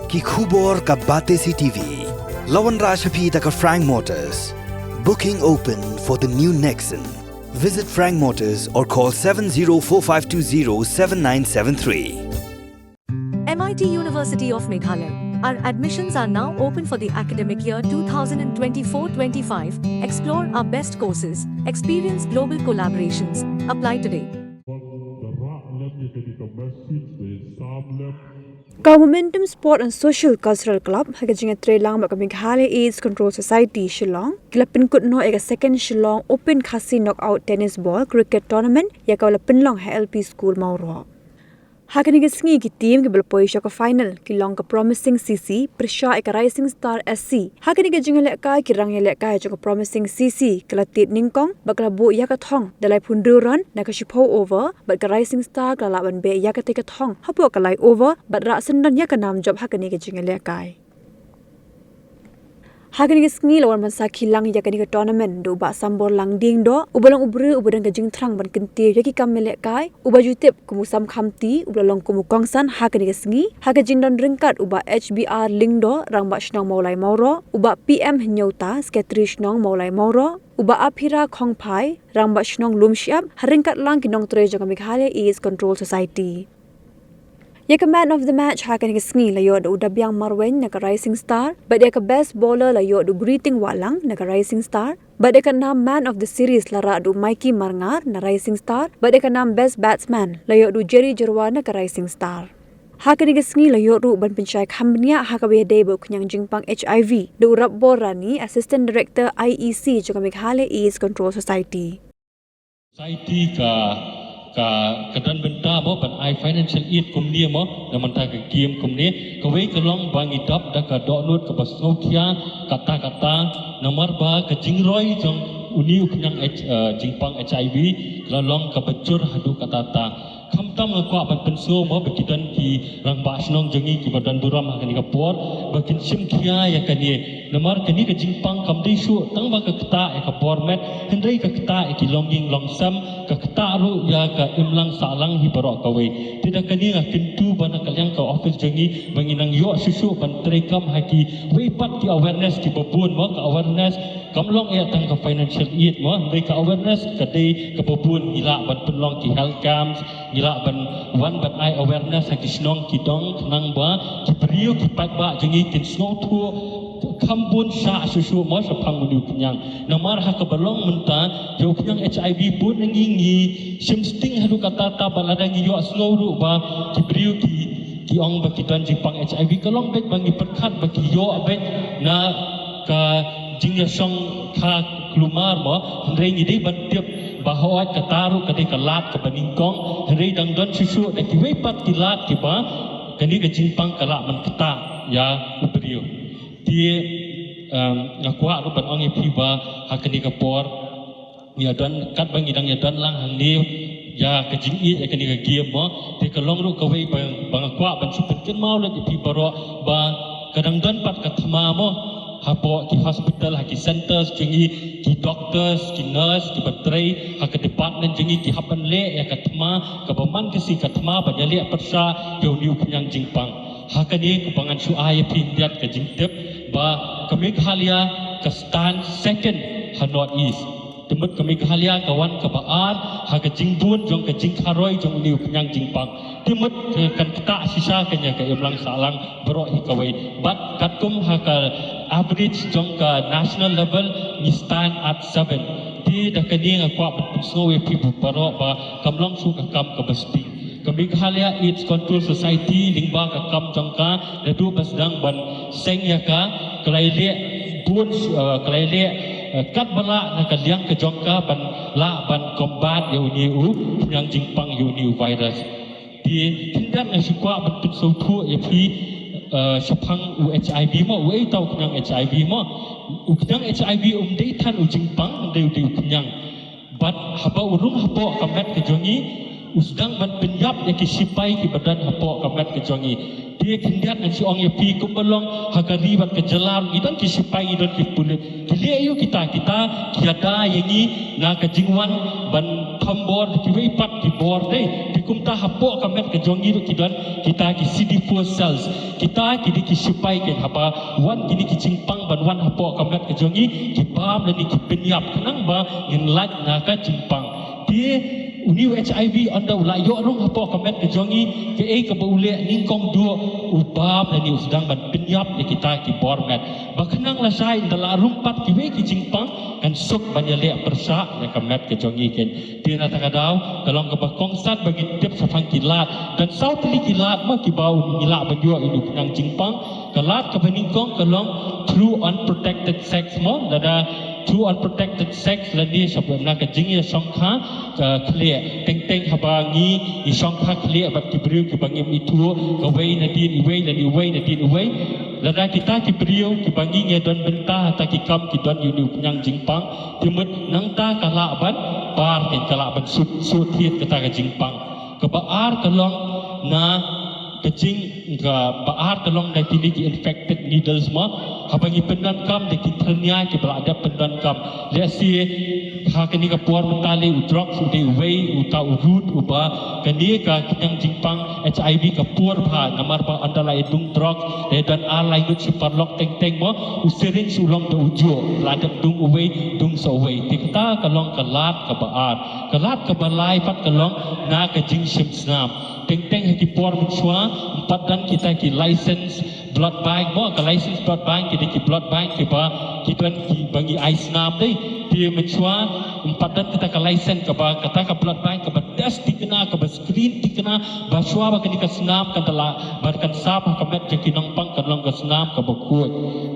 ki khubor ka bate CTV. Lawan Rashapi taka Frank Motors. Booking open for the new Nexon. Visit Frank Motors or call 7045207973. MIT University of Meghalaya. Our admissions are now open for the academic year 2024-25. Explore our best courses. Experience global collaborations. Apply today. Momentum Sport and Social Cultural Club hagajinga trelang ba Meghalaya AIDS Control Society Shillong kilapin kutno ega second Shillong Open Khasi Knockout Tennis Ball Cricket Tournament yakawla pinlong HLP School Mauro. Hakaniga sngi ki team ki balpoi ka final ki long ka Promising CC Prisha eka Rising Star SC hakaniga jingale ka ki rang yele ka ka Promising CC kalatit ningkong bakla bu ya ka thong dalai phundu ron na ka shipo over but ka Rising Star kala ban be ya ka te ka thong hapo ka lai over but ra sandan ya ka nam job hakaniga jingale ka Hakaniga sngi lawan masa kilang ya kaniga tournament do ba sambor lang ding do ubalang ubru ubudang ka jing thrang ban kinti ya ki kamele kai uba jutep kumusam khamti ubalong kumukongsan hakaniga sngi haga jindon ringkat uba HBR lingdo rang ba shnong maulai mauro uba PM hnyauta sketrish nong maulai mauro uba aphira khongphai rang ba shnong lumshiap haringkat lang kinong tre jong Meghalaya AIDS Control Society Yaka man of the match hakaniga sngi layo do udabyang marwen na ka Rising Star but yaka best bowler layo do greeting walang na ka Rising Star but yaka nam man of the series lara do Mikey Marngar na Rising Star but yaka nam best batsman layo do Jerry Jerwa na ka Rising Star Hakaniga sngi layo ru ban pinchay khambnia hakabe debo knyang jingpang HIV do Rabbo Rani Assistant Director IEC jong Meghalaya AIDS Control Society Society ka dan benda mo pan I financial aid kumni mo na manta ka game kumni ka wei ka long bangi dap da ka download ka basnokia kata nomor ba ka jingroi jong uni uknyang jingpang HIV ka long ka bacur hadu kata kamtam ngakwa ban penso mo bekidan ki rang ba snong jengi ki badan duram hakani ka por bakin sim kia ya kani nomor kani ka jingpang kamdei shu tang ba ka kata ka format hendai ka kata ki longing longsam ka kata ru ya ka imlang salang hi barok ka wei tidak kani akin tu bana kalyang ka office jengi banginang yo susu ban trekam haki wei pat ki awareness ki babun mo ka awareness kamlong ya tang ka financial aid mo hendai ka awareness ka dei ka babun ila ban penlong ki health camps ila ban one but I awareness haki snong ki dong nang ba ki priyo ki pat ba jengi kin snow tu kambun sha susu mo sa pangunu kenyang namar ha ka balong menta yo kenyang HIV pun ngingi simsting hadu kata ta balada ngi yo snow ru ba ki priyo ki ong ba ki dan jipang HIV kalong bet bangi perkat ba ki yo bet na ka jingya song ka klumar mo hendai ngi dei ban tiap bahwa kataru kadi kalat ke beningkong hari dangdon susu dan ki wepat kilat ki ba kani ke jingpang kalak man kita ya uprio dia ngakwa ru ban ongi pi ba hakani ka por ya dan kat bang idang ya dan lang hangni ya ke jingi ya kani ka game mo te kalong ru ka wei bang akwa ban supet ken mau le pi baro ba kadang don pat ka thama mo hapo ki hospital haki centers jengi ki doctors ki nurse ki batrai hak department jengi ki hapan le ya katma ka baman ki si katma banyali persa yo niu kenyang jingpang hakani kebangan su ay pindiat ka jingtep ba ka Meghalaya ka stand second ha north east temut ka Meghalaya kawan ka baan ha ka jingbun jong ka jingkharoi jong niu kenyang jingpang temut kan kita sisa kenya ka imlang salang bro hikawai bat katum ha ka average jong ka national level ni stand at 7 di da kani ngakwa so we people paro ba kamlong su ka kam ka basti ka Meghalaya AIDS Control Society lingba ka kam jong ka da du basdang ban seng ya ka klaile bun klaile kat bala na kalyang ka jong ka ban la ban combat yu ni u yang jingpang yu ni virus di tindan na sikwa ban so thu ya pi sapang HIV mo wei tau kenyang HIV mo kenyang HIV dei tan jingpang dei kenyang but haba urung hapo kamet ke jongi usdang ban penyap ya ki sipai ki badan hapok kamet ke jongi dia kendiat nan si ong ya pi kumbelong hagari bat ke jelar idan ki sipai idan ki pulit kili ayo kita kiada yangi na ke jingwan ban thambor ki wei pat ki bor dei di kumta hapok kamet ke jongi ru kidan kita ki CD4 cells kita ki di ki sipai ke hapa wan kini ki jingpang ban wan hapok kamet ke jongi ki bam dan ki penyap kenang ba yang lak na ka jingpang dia uniu HIV anda ulai yo rong hapo kamet ke jongi ke ke baule ningkong dua ubab dan ni sedang ban penyap ya kita ki bormet bakenang la sai dala rumpat ki we ki jingpang kan sok banyale persa ya kamet ke jongi ken dia na takadau kalong ke bakongsan bagi tiap safang kilat dan sau teli kilat ma ki bau ngilak bajua ini nang jingpang kalat ke beningkong kalong through unprotected sex mo dada through unprotected sex ladi sebab nak jingnya songkha clear teng habangi i songkha clear bat kibriu ki bangim itu kawai nadin iwei ladi iwei nadin iwei lada kita kibriu ki bangi nya don bentah ta ki kam ki don yunu nyang jingpang timut nang ta kala ban par ke kala ban su thiet kata ka jingpang ke baar kalong na kecing ga baar kalong na kini ki infected needles ma habangi pendan kam de ki ternia ki berada pendan kam let's see ha kini ka puar mentali u drug de way u ta root u ba kini ka kinyang jingpang HIV ka puar bha namar ba andala edung drug de dan alai ngut si parlok teng mo u syringe ulong de ujo ladap dung uwe dung so we tikta kalong kalat ka baar kalat ka balai pat kalong na ka jing sim snam teng haki puar menchua empat dan kita ki license blood bank mo ka license blood bank kita ki blood bank ki ba kita ki bagi ice nam dei dia menchua empat dan kita ka license ka ba kata ka blood bank ka ba test dikena ka ba screen dikena ba shua ba kini ka snam kan tala ba kan sap ka met ki nong pang kan long ka snam ka ba kuat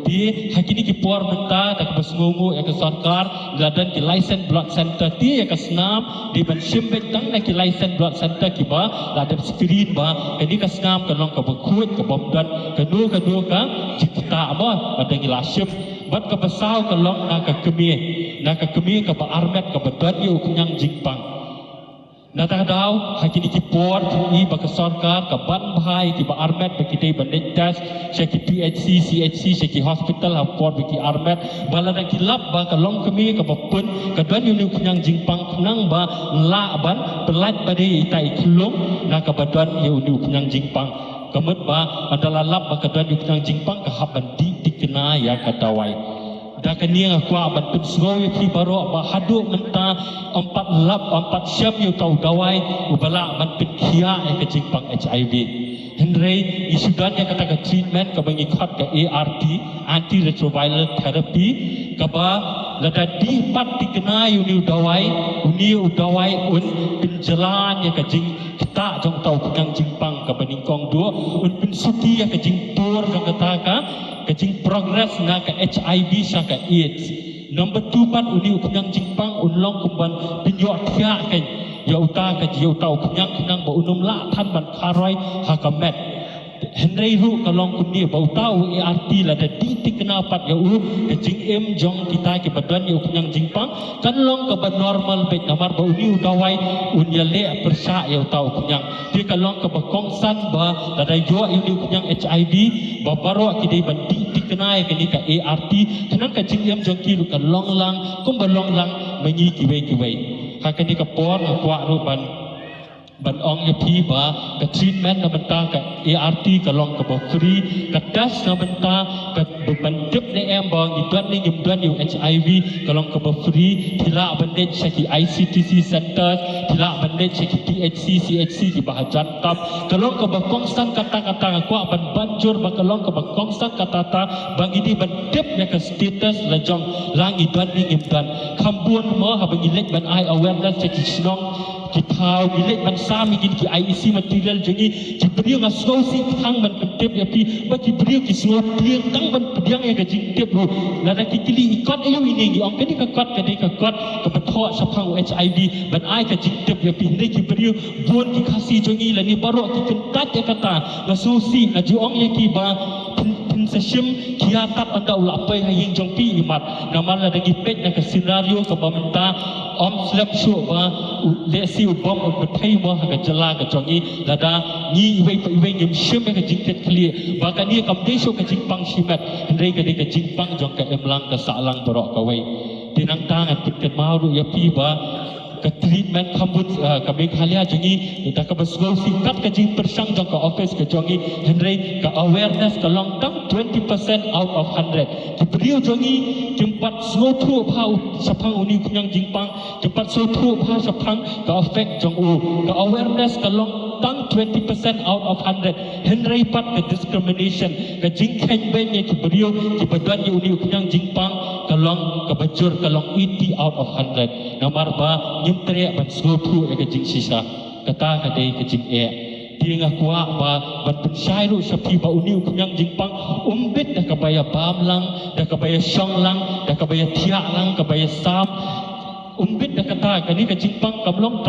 dia hakini ki puar menta tak ba sngungu ya ka sarkar ladan ki license blood center dia ya ka snam di ban shimbek tang na ki license blood center ki ba ladan screen ba kini ka snam kan long ka ba kuat ka bom dan kedua ka jikta ba pada ngilaship bat ka basau ka long na ka kemie ka ba armet ka ba dan yu kunyang jingpang na ta daw hakini ki port i ba ka sarkar ka ban bhai ki ba armet ba ki ban test ki PHC CHC ki hospital ha port ba ki armet bala na ki lab ba ka long kemie ka ba pun ka dan yu kunyang jingpang kunang ba la ban pelat ba dei tai klung na ka ba dan yu kunyang jingpang kemut ba adalah lab ba ka dan yu kunyang jingpang ka haban di dikena ya ka dawai da kania kwa ban pun sngoi ki baro ba hadu menta 4 syam yu tau dawai ubala ban pun khia ya ka jingpang HIV Henry isudan yang kata ke treatment ke bangi khat ke ART anti retroviral therapy ke ba lada di pat dikena yu dawai un penjalan ya ke jing kita jong tau kang jingpang ke beningkong dua un pun suki ya ke jing pur ke kata ka kecing progress na ke HIV sa ka AIDS number 2 pat uni uknyang jingpang unlong kumban pinyo thia ken ya uta ka jiu tau knyang knang ba unum la than ban kharoi ha ka met Henry ru kalong kumni ba utau ART la da di tikna pat ya u kecing em jong kita ke badan ya uknyang jingpang kan long ka ba normal bet namar ba uni udawai un ya le persa ya utau knyang dia kalong ka ba kongsan ba da yo uni uknyang HIV ba baro ki dei ban di kenai ke ni ka ART kenang ka jing em jong ki lu ka long lang kum ba long lang mangi ki wei ha ka ni ka por kwa ru ban ong ya pi ba ka treatment na benta ka ART ka long ka ba free ka test na benta ka ban dip ne em ba ni dan ni ngim dan yu HIV ka long ka ba free tila bandage sa ki ICTC centers tila bandage sa ki PHC CHC ki ba jantab ka long ka ba konstan kata-kata kwa ban banjur ba ka long ka ba konstan kata-kata bang ini ban dip ne ka status la jong langi dan ni ngim dan kambun mo ha bang ilek ban I awareness sa ki snong kita milik man sami gin ki IEC material jengi jibrio ngasau si thang man pentep ya pi ba jibrio ki suo piang tang man pediang ya gajing tep ru lada ki kili ikot ayo ini gi ong kedi ka kot ka betho sa phang HIV ban ai ka jing tep ya pi ne jibrio bon ki khasi jengi la ni baro ki kentat ya kata ngasau si na ji ong ya ki ba sesum kiatat anda ulapai haying jongpi imat nama la dagi pek na ke senario ke pemerintah om slap show ba lesi ubom betai mo ha jala ke jongi lada ni iwe ngim shim ke jingket kli baka ni kam deso ke jingpang shimat hendai ke jingpang jong ke emlang ke salang borok ka wei tinang tangan tiket mau ya pi ba ke treatment kambut ke Meghalaya jengi kita ke besgol singkat ke jing persang jong ke office ke jongi hendrai ke awareness ke long term 20% out of 100 ki beriu jongi jempat slotu pau sapang uni kunyang jingpang jempat slotu pau sapang ke effect jong ke awareness ke long term 20% out of 100 hendrai pat ke discrimination ke jing ken ben ki beriu ki badan uni kunyang jingpang ke long ke bejur ke long 80 out of 100 nomor ba teriak ban slotu ke jing sisa kata kadai ke jing tinga kuak ba ban pensyai ru sapi ba uni kunyang jingpang umbit dah kabaya bamlang dah kabaya shonglang dah kabaya tiaklang kabaya sam umbit dah kata kani ke jingpang kamlong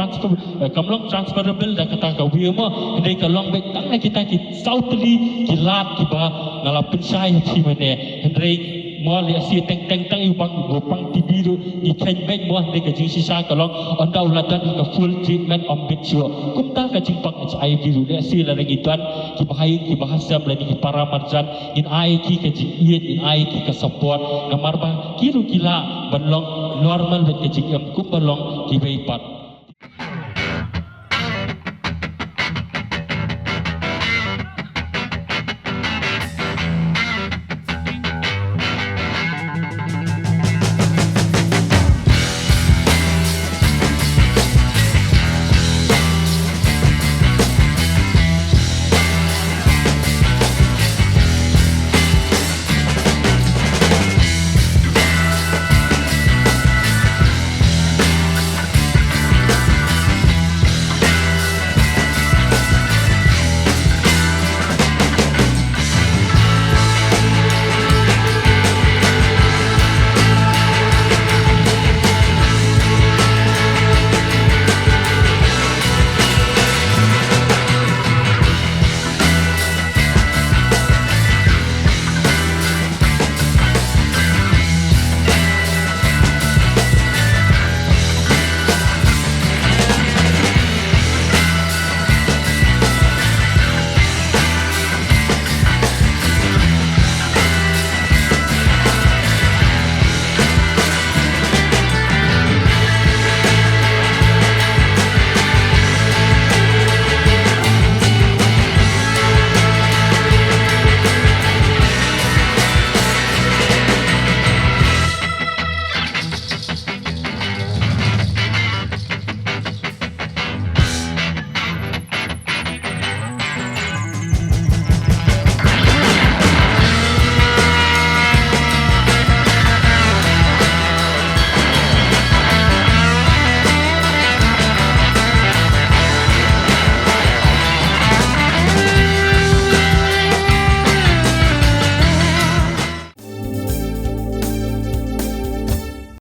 transferable dah kata ka wiema ndai kalong bet tang kita ki sautli ki lat ki ba ngala pensyai ti mane ndai mo le si teng tang bang tibiru ni ken bet mo de ke jing sisa kalong onda ulatan ke full treatment ombit sio kumta ke jingpang HIV ru le si la lagi tuan ki bahai ki bahasam la ni para marjan in ai ki ke jing iet in ai ki ke support ngamar ba ki ru kila banlong normal bet ke jing kum balong ki bei pat